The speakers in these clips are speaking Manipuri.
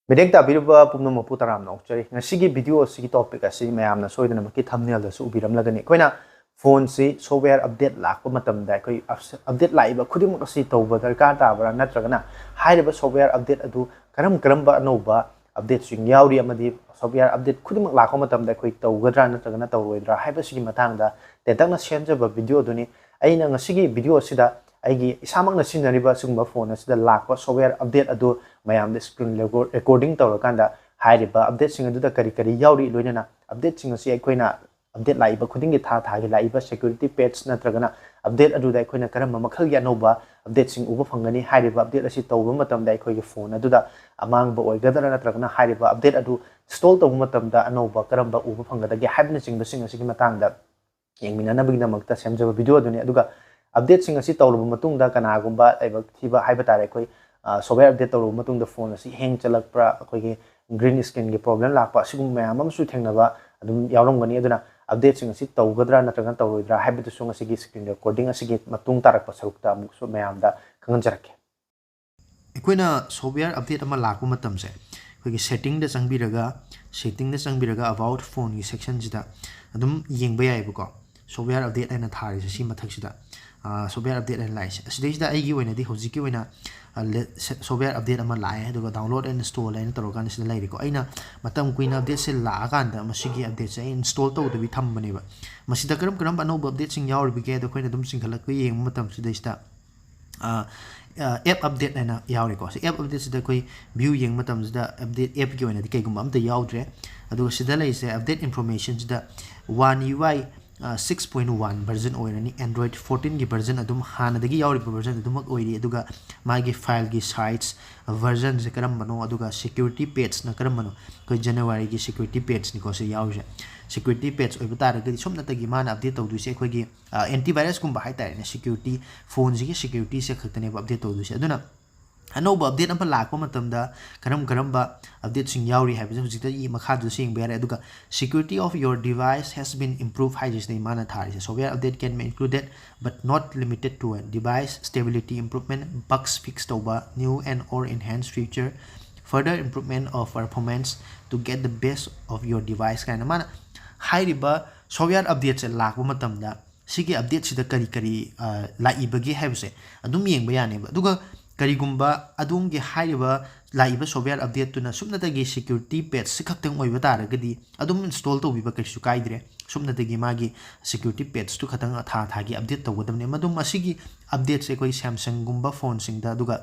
Medek tabiruba pumno mapu taram na okchari ngasigi video sigi topic asi mayamna soidana maki thumbnail da su ubiram lagani koina phone si software update lakpa matam da koi update laiba khuding asi tawba darkar tabra natragana hairiba software update adu karam anouba update sing yauri amadi software update khuding lakpa matam da koi tawgadra natragana tawroidra haiba sigi matang da tetangna semjaba video duni aina ngasigi video sida aigi isamang na sinariba sugba phone asida lakpa software update adu mayam the screen recording tawrakanda hairiba update sing adu da kari yauri loinana update sing asi aikoina update laiba khuding gi tha gi laiba security page natragana update adu da aikoina karam makhal gi anouba update sing uba phangani hairiba update asi tawba matam da aikoi gi phone adu da amang ba oigadara natragana hairiba update adu install tawba matam da anouba karam ba uba phangada gi haibna sing sing asi gi matang da yengmina bagi damakta semjaba video adu ne aduga update sing asi tawlu matung da kana gumba aiba thiba haiba tare koi software update tawlu matung da phone asi hang chalak pra koi gi green screen gi problem lakpa sigum mayam am su thengnaba adum yawram gani aduna update sing asi tawgadra natragan tawroidra haiba tu sung asi gi screen recording asi gi matung tarak pa sarukta amuk su mayam da kangan jarake ꯑꯩꯈꯣꯏꯅ ꯁꯣꯐꯋꯦꯌꯔ ꯑꯞꯗꯦꯠ ꯑꯃ ꯂꯥꯛꯄ ꯃꯇꯝꯁꯦ ꯑꯩꯈꯣꯏꯒꯤ ꯁꯦꯇꯤꯡꯗ ꯆꯪꯕꯤꯔꯒ ꯑꯕꯥꯎꯠ ꯐꯣꯟꯒꯤ ꯁꯦꯛꯁꯟꯁꯤꯗ ꯑꯗꯨꯝ ꯌꯦꯡꯕ ꯌꯥꯏꯕꯀꯣ ꯁꯣꯐꯋꯦꯌꯔ ꯑꯞꯗꯦꯠ ꯍꯥꯏꯅ ꯊꯥꯔꯤꯁꯦ ꯁꯤ ꯃꯊꯛꯁꯤꯗ ꯁꯣꯐꯋꯦꯌꯔ ꯑꯞꯗꯦꯠ ꯍꯥꯏꯅ ꯂꯥꯛꯏꯁꯦ ꯑꯁꯤꯗꯩꯁꯤꯗ ꯑꯩꯒꯤ ꯑꯣꯏꯅꯗꯤ ꯍꯧꯖꯤꯛꯀꯤ ꯑꯣꯏꯅ ꯁꯣꯐꯋꯦꯌꯔ ꯑꯞꯗꯦꯠ ꯑꯃ ꯂꯥꯛꯑꯦ ꯑꯗꯨꯒ ꯗꯥꯎꯟꯂꯣꯗ ꯑꯦꯟ ꯏꯟꯁꯇꯣꯜ ꯍꯥꯏꯅ ꯇꯧꯔꯀꯥꯟꯗ ꯁꯤꯗ ꯂꯩꯔꯤꯀꯣ ꯑꯩꯅ ꯃꯇꯝ ꯀꯨꯏꯅ ꯑꯞꯗꯦꯠꯁꯦ ꯂꯥꯛꯑꯀꯥꯟꯗ ꯃꯁꯤꯒꯤ ꯑꯞꯗꯦꯠꯁꯦ ꯑꯩ ꯏꯟꯁꯇꯣꯜ ꯇꯧꯗꯕꯤ ꯊꯝꯕꯅꯦꯕ ꯃꯁꯤꯗ ꯀꯔꯝꯕ ꯑꯅꯧꯕ ꯑꯞꯗꯦꯠꯁꯤꯡ ꯌꯥꯎꯔꯤꯕꯒꯦ ꯑꯗꯣ ꯑꯩꯈꯣꯏꯅ ꯑꯗꯨꯝ ꯆꯤꯡꯈꯠꯂꯛꯄ ꯌꯦꯡꯕ ꯃꯇꯝꯁꯤꯗꯩꯁꯤꯗ app update haina yauri ko si app update sida koi view yeng matam sida update app gi oina di kai gum amta yaudre adu sida lai se update information sida one UI 6.1 version oirani Android 14 gi version adum hana dagi yauri version adum oiri aduga magi file gi sites version se karam bano aduga security page na karam bano koi January gi security page ni ko se yauje security page oiba taragadi somna tagi mana update tawdu se khoi gi antivirus kumba hai tare na security phone ji security se khatane update tawdu se aduna anouba update am lakpa matamda karamba update sing yauri haibse hujikta I makha du sing bare aduga security of your device has been improved haijis nei mana thari software update can be included but not limited to a device stability improvement bugs fixed over new and or enhanced feature further improvement of performance to get the best of your device kind of mana hairiba software update se lakpa matamda sigi update sida kari laibage haibse adum yengba yani aduga karigumba adumgi hairiba laiba software update tuna sumnatagi security patch sikhaktang oiba taragadi adum install tawbiba kaisu kaidre sumnatagi magi security patch tu khatang tha gi update tawgadamne madum asigi update se koi Samsung gumba phone singda aduga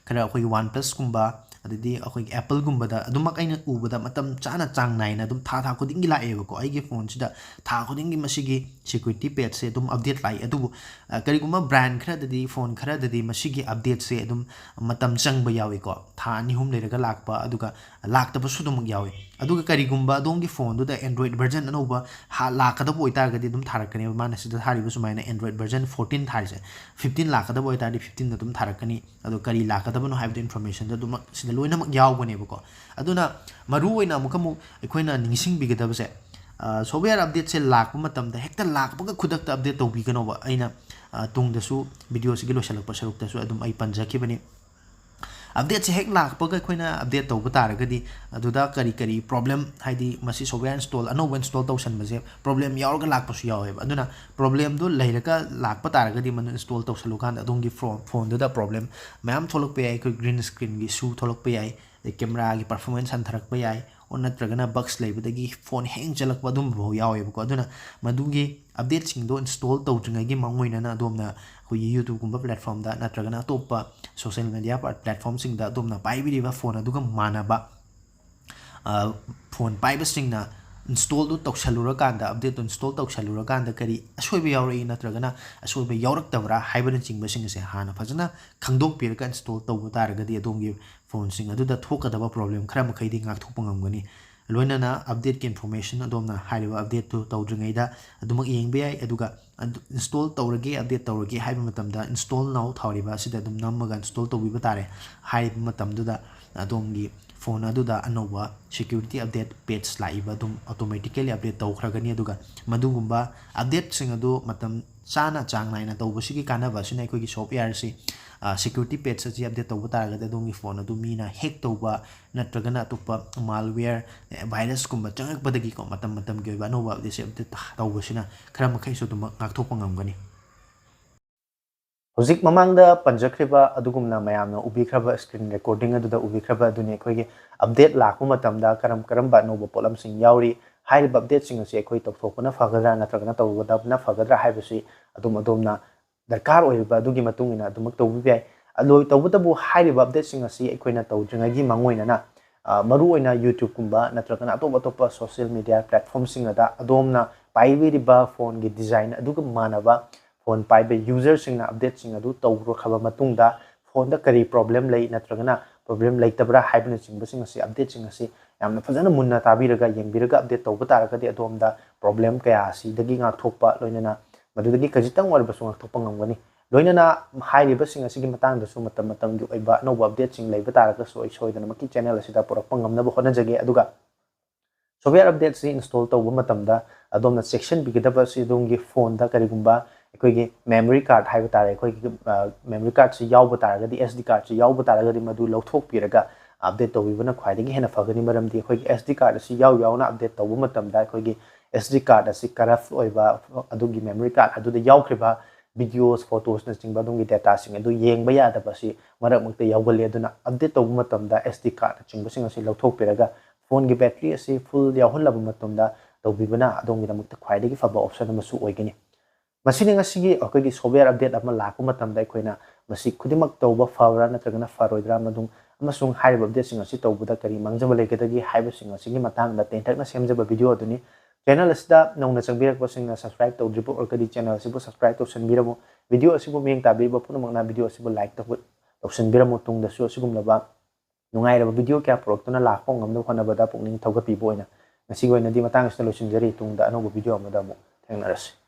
kara koi OnePlus gumba adidi akoi Apple gumba da adumak aina ubada matam chana chang naina adum tha khuding gi laeba ko ai gi phone sida tha khuding gi masigi security patch se adum update lai adu kari gumba brand khara dadi phone khara dadi masigi update se adum matam chang ba yawi ko tha ni hum leraga lakpa aduga lakta ba sudum yawi aduga kari gumba adom gi phone du da Android version anouba lakada boy tar gadi adum tharakani mana sida thari bu sumaina Android version 14 thari se 15 lakada boy tar di 15 adum tharakani adu kari lakada bano have the information da dum sida loina mak yaw bane ba ko aduna maru oina mukamu ekoina ningsing bigadaba se software update se lakpa matam da hekta lakpa ga khudakta update tawbi gano ba aina tung da su video sigi lo salak pa saruk da su adum ai panjaki bani update se hek lakpa ga khoina update tawba taragadi aduda kari problem haidi masi software install anouba install tawsan base problem yaurga lakpa su yawe aduna problem do leiraka lakpa taragadi man install tawsalu kan adungi phone da problem mayam tholok pe ai ko green screen gi su tholok pe ai camera gi performance han tharak pe ai on natragana bugs leibadagi phone hang jalak badum bo yawe ko aduna madugi update sing do install tawdringa gi mangoina na domna ko YouTube gumba platform da natragana topa social media platform sing da domna paibiri ba phone aduga manaba phone paiba sing na install do tawsalura kanda update to install tawsalura kanda kari asoiba yauri natragana asoiba yaurak tabra hybrid sing basing se hana fajana khangdok pirka install tawba taragadi adongi phone sing adu da thokadaba problem khara makhai di ngak thokpangam loinana update ki information adomna haiba update to tawdringai da adumak yengbe ai aduga install tawrage update tawrage haiba matamda install now thawriba sida adum namaga install tawbiba tare haiba matamduda adomgi phone aduda anouba security update page laiba dum automatically update tawkhragani aduga madugumba update sing adu matam chana chang naina tawbasigi kanaba sina koi gi software si security patch asi update tawba taragadi adongi phone adu mina hack tawba natragana atupa malware virus kumba changakpadagi ko matam gi oiba anouba update update tawbasina khara makhai su dum ngakthokpa ngamgani Hojik mamangda panjakriba adugumna mayamna ubikraba screen recording aduda ubikraba aduni akhoi update lakpa matamda karam ba anouba potlamsing yauri hairiba update sing asi akhoi tawthokpana fagadra natragana tawgadabna fagadra haibasi adumna darkar oiba adugi matungina adumak tawbi yai aloi tawbutabu hairiba update sing asi akhoi tawdringagi mangoina na maru oina YouTube kumba natragana atopa social media platform singada adomna paibiriba phone gi design aduga manaba phone paibe user singna update sing adu tawro khaba matungda phone da kari problem lei natragana problem lei tabra haibna sing basing asi update sing asi yamna fajana munna tabiraga yengbiraga update tawba taragadi adomda problem kaya asi dagi nga thokpa loinana madudagi kajitang warba sung thokpa ngamgani loinana hairiba sing asi gi matang da su matam gi oiba no update sing leiba taraga soidana maki channel asida purakpa ngamna bo hontnajage aduga software update si install tawba matamda adomna section bigidaba si dongi phone da karigumba akhoi memory card haiba tare akhoi memory card si yauba taragadi SD card si yauba taragadi madu lauthok piraga update tawibana khwaidagi hena fagani maramdi akhoi SD card si yauna update tawba matamda akhoi SD card asi corrupt oiba adugi memory card aduda yaukriba videos photos na singba dongi data sing adu yengba yadaba si marak mukta yaugale aduna update tawba matamda SD card chingba sing asi lauthok piraga phone gi battery asi full yauhallaba matamda tawbibana adongi damukta khwaidagi faba option amasu oigani masini ngasigi akhoi software update ama lakpa matamda akhoi masi khudimak tawba fawra natragana faroidra madung amasung hairiba update sing asi tawbuda kari mangjaba legadagi haiba sing asigi matangda tenthakna semjaba video aduni channel asida nongna changbirakpa singna subscribe tawdribo orkadi channel asibu subscribe tawsanbiramo video asibu miyeng tabiriba punamakna video asibu like tawsanbiramo tungdasu asigumlaba nungairaba video kya proktuna lakpa ngamna honabada pukning thawgatpibo oina ngasigi oinadi matang asida loisinjari tungda anouba video amada mu thengnarasi